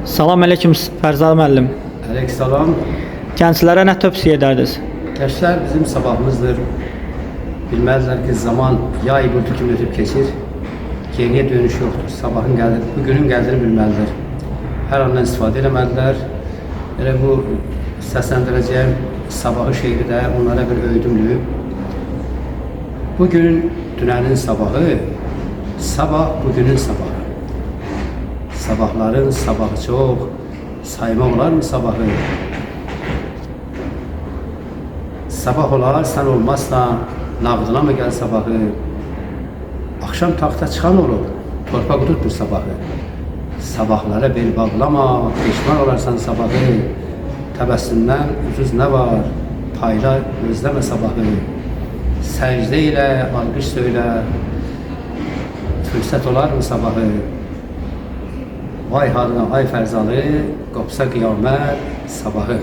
Salam aleyküm Fərzad müəllim. Aleykümselam. Gənclərə nə tövsiyə edərdiniz? Gençler bizim sabahımızdır. Bilmezler ki zaman yay buldu kimi ötüp geçir. Geriye dönüş yoktur. Sabahın geldi, bugünün geldiğini bilmeliler. Her andan istifade edemeliler. Böyle bu seslendireceğim sabahı şeyi de onlara bir öğüdümlü. Bugün dünənin sabahı, sabah bugünün sabahı. Sabahların sabahı çok. Sayma olar mı sabahı? Sabah olar, sen olmazsan nağdına mı gel sabahı? Akşam taxta çıxan olur, torpaq tutmur sabahı. Sabahlara bel bağlama, peşman olarsan sabahı. Təbəssümdən ucuz nə var, payla gözləmə sabahı. Səcdə ilə, alqış söylə, fürsət olar mı sabahı? Vay halına ay Fərzalı, qopsa qiyamət sabahı.